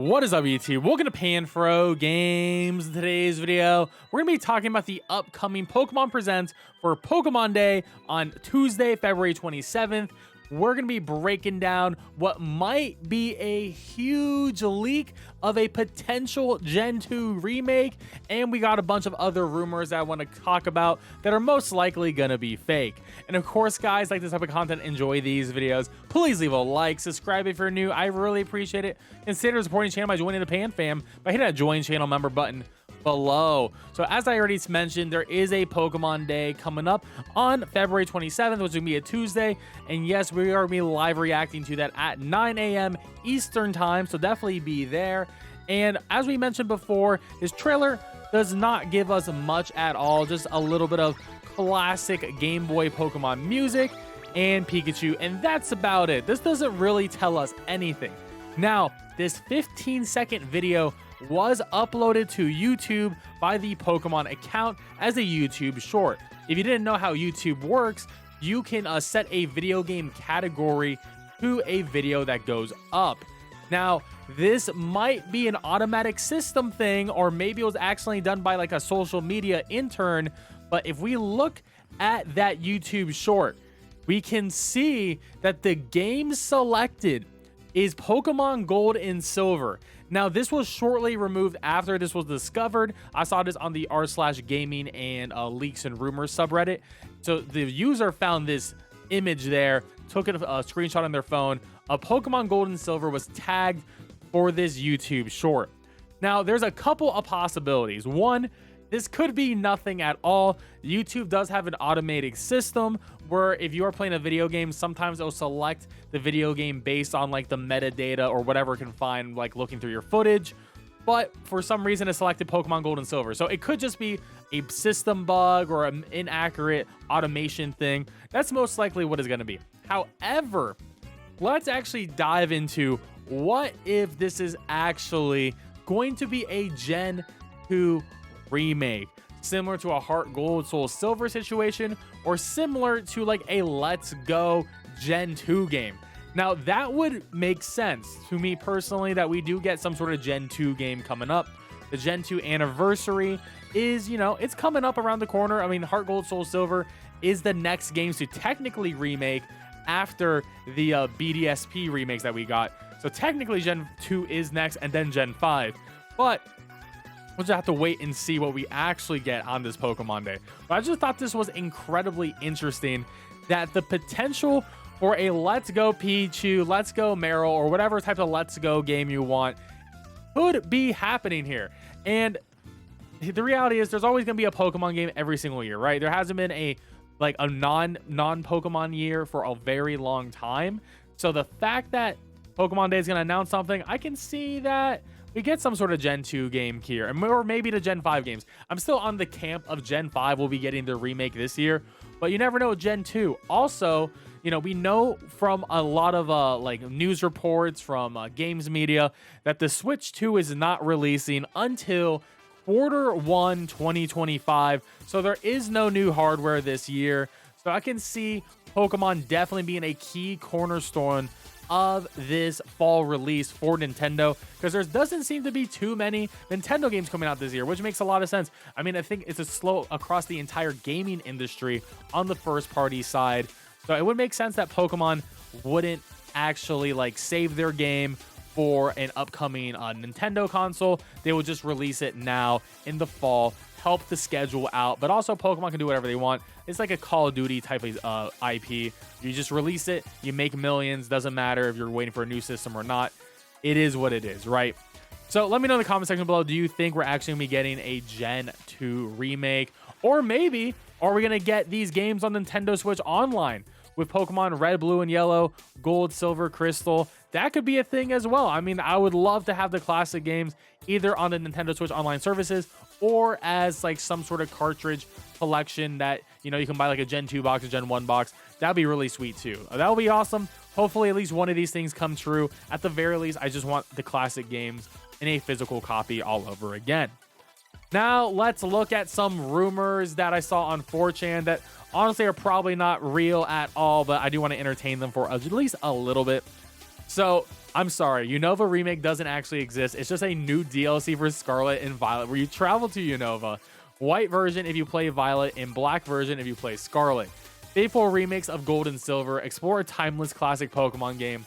What is up, YouTube? Welcome to PanFro Games. In today's video, we're going to be talking about the upcoming Pokemon Presents for Pokemon Day on Tuesday, February 27th. We're going to be breaking down what might be a huge leak of a potential Gen 2 remake, and we got a bunch of other rumors that I want to talk about that are most likely going to be fake. And of course, guys, like this type of content, enjoy these videos. Please leave a like, subscribe if you're new. I really appreciate it. Consider supporting the channel by joining the Pan Fam by hitting that join channel member button below. So as I already mentioned, there is a Pokemon Day coming up on February 27th, which is gonna be a Tuesday, and yes, we are gonna be live reacting to that at 9 a.m. Eastern time, so definitely be there. And as we mentioned before, this trailer does not give us much at all, just a little bit of classic Game Boy Pokemon music and Pikachu, and that's about it. This doesn't really tell us anything. Now, this 15-second video was uploaded to YouTube by the Pokemon account as a YouTube short. If you didn't know how YouTube works, you can set a video game category to a video that goes up. Now, this might be an automatic system thing, or maybe it was accidentally done by like a social media intern, but if we look at that YouTube short, we can see that the game selected is Pokemon Gold and Silver. Now, this was shortly removed after this was discovered. I saw this on the r/gaming and leaks and rumors subreddit. So the user found this image there, took a screenshot on their phone. A Pokemon Gold and Silver was tagged for this YouTube short. Now, there's a couple of possibilities. One, this could be nothing at all. YouTube does have an automated system where if you are playing a video game, sometimes it'll select the video game based on like the metadata or whatever it can find, like looking through your footage. But for some reason, it selected Pokemon Gold and Silver. So it could just be a system bug or an inaccurate automation thing. That's most likely what it's going to be. However, let's actually dive into what if this is actually going to be a Gen 2 remake, similar to a Heart Gold Soul Silver situation, or similar to like a Let's Go Gen 2 game. Now, that would make sense to me personally, that we do get some sort of Gen 2 game coming up. The Gen 2 anniversary is, you know, it's coming up around the corner. I mean, Heart Gold Soul Silver is the next games to technically remake after the BDSP remakes that we got. So technically Gen 2 is next, and then Gen 5. But we'll just have to wait and see what we actually get on this Pokemon Day. But I just thought this was incredibly interesting, that the potential for a Let's Go Pichu, Let's Go Meryl, or whatever type of Let's Go game you want could be happening here. And the reality is there's always going to be a Pokemon game every single year, right? There hasn't been a non-Pokemon year for a very long time. So the fact that Pokemon Day is going to announce something, I can see that we get some sort of Gen 2 game here, or maybe the Gen 5 games. I'm still on the camp of Gen 5 will be getting the remake this year, but you never know with Gen 2. Also, you know, we know from a lot of like news reports from games media that the Switch 2 is not releasing until Q1 2025. So there is no new hardware this year. So I can see Pokemon definitely being a key cornerstone of this fall release for Nintendo, because there doesn't seem to be too many Nintendo games coming out this year, which makes a lot of sense. I mean, I think it's a slow across the entire gaming industry on the first party side. So it would make sense that Pokemon wouldn't actually like save their game for an upcoming Nintendo console. They would just release it now in the fall, help the schedule out, but also Pokemon can do whatever they want. It's like a Call of Duty type of IP. You just release it, you make millions, doesn't matter if you're waiting for a new system or not. It is what it is, right? So let me know in the comment section below, do you think we're actually gonna be getting a Gen 2 remake? Or maybe, are we gonna get these games on Nintendo Switch Online with Pokemon Red, Blue, and Yellow, Gold, Silver, Crystal? That could be a thing as well. I mean, I would love to have the classic games either on the Nintendo Switch Online services or as like some sort of cartridge collection that, you know, you can buy like a Gen 2 box, a Gen 1 box. That'd be really sweet too. That would be awesome. Hopefully at least one of these things come true. At the very least, I just want the classic games in a physical copy all over again. Now let's look at some rumors that I saw on 4chan that honestly are probably not real at all, but I do want to entertain them for at least a little bit. So I'm sorry, Unova Remake doesn't actually exist. It's just a new DLC for Scarlet and Violet where you travel to Unova. White version if you play Violet, and black version if you play Scarlet. Faithful remakes of Gold and Silver. Explore a timeless classic Pokemon game.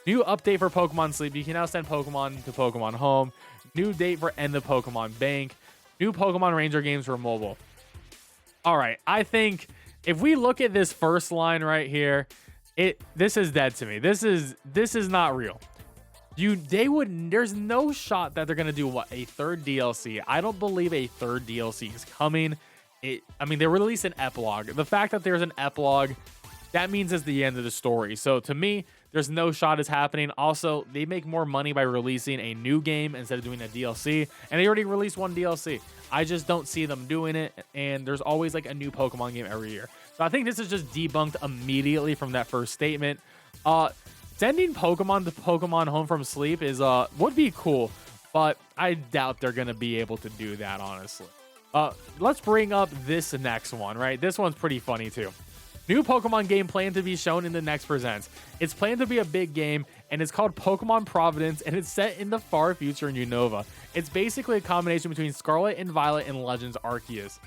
New update for Pokemon Sleep. You can now send Pokemon to Pokemon Home. New date for End the Pokemon Bank. New Pokemon Ranger games for mobile. All right, I think if we look at this first line right here, this is dead to me. This is not real. There's no shot that they're gonna do a third DLC. I don't believe a third DLC is coming. I mean, they released an epilogue. The fact that there's an epilogue, that means it's the end of the story. So to me, there's no shot it's happening. Also, they make more money by releasing a new game instead of doing a DLC. And they already released one DLC. I just don't see them doing it. And there's always like a new Pokemon game every year. So I think this is just debunked immediately from that first statement. Sending Pokemon to Pokemon Home from Sleep is would be cool. But I doubt they're going to be able to do that, honestly. Let's bring up this next one, right? This one's pretty funny too. New Pokemon game planned to be shown in the next Presents. It's planned to be a big game, and it's called Pokemon Providence, and it's set in the far future in Unova. It's basically a combination between Scarlet and Violet and Legends Arceus.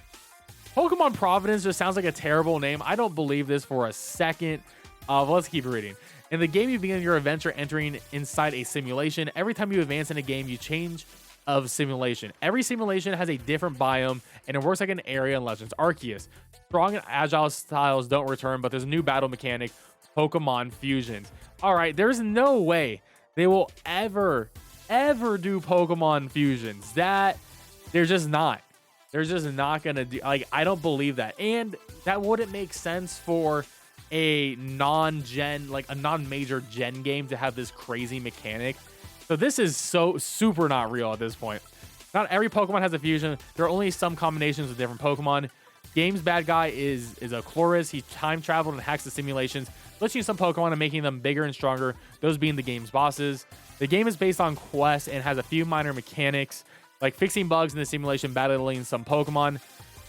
Pokemon Providence just sounds like a terrible name. I don't believe this for a second. Let's keep reading. In the game, you begin your adventure entering inside a simulation. Every time you advance in a game, you change of simulation. Every simulation has a different biome, and it works like an area in Legends Arceus. Strong and agile styles don't return, but there's a new battle mechanic, Pokemon Fusions. All right, there's no way they will ever do Pokemon Fusions. They're just not. They're just not gonna do. Like, I don't believe that, and that wouldn't make sense for a non-gen, like a non-major gen game to have this crazy mechanic. So this is so super not real at this point. Not every Pokemon has a fusion. There are only some combinations of different Pokemon. Game's bad guy is a Chloris. He time traveled and hacks the simulations, glitching some Pokemon and making them bigger and stronger, those being the game's bosses. The game is based on quests and has a few minor mechanics, like fixing bugs in the simulation, battling some Pokemon.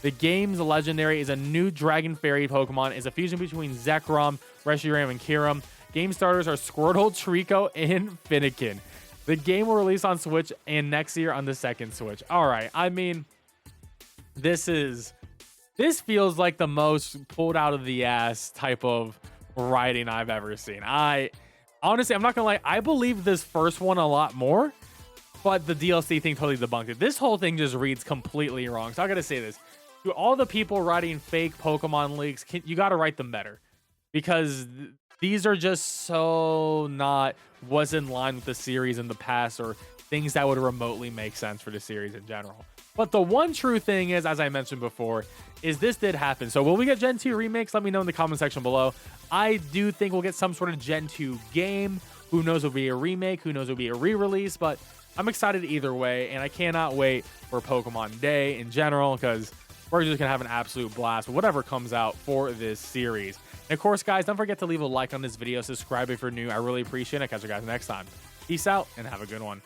The game's legendary is a new Dragon Fairy Pokemon. It's a fusion between Zekrom, Reshiram, and Kyurem. Game starters are Squirtle, Trico, and Finnegan. The game will release on Switch and next year on the second Switch. All right, I mean, this feels like the most pulled out of the ass type of writing I've ever seen. Honestly, I'm not gonna lie, I believe this first one a lot more, but the DLC thing totally debunked it. This whole thing just reads completely wrong. So I gotta say this. To all the people writing fake Pokemon leaks, you gotta write them better. Because these are just so not what's in line with the series in the past, or things that would remotely make sense for the series in general. But the one true thing is, as I mentioned before, is this did happen. So will we get Gen 2 remakes? Let me know in the comment section below. I do think we'll get some sort of Gen 2 game. Who knows, it'll be a remake. Who knows, it'll be a re-release. But I'm excited either way, and I cannot wait for Pokemon Day in general, because we're just going to have an absolute blast with whatever comes out for this series. And of course, guys, don't forget to leave a like on this video. Subscribe if you're new. I really appreciate it. Catch you guys next time. Peace out, and have a good one.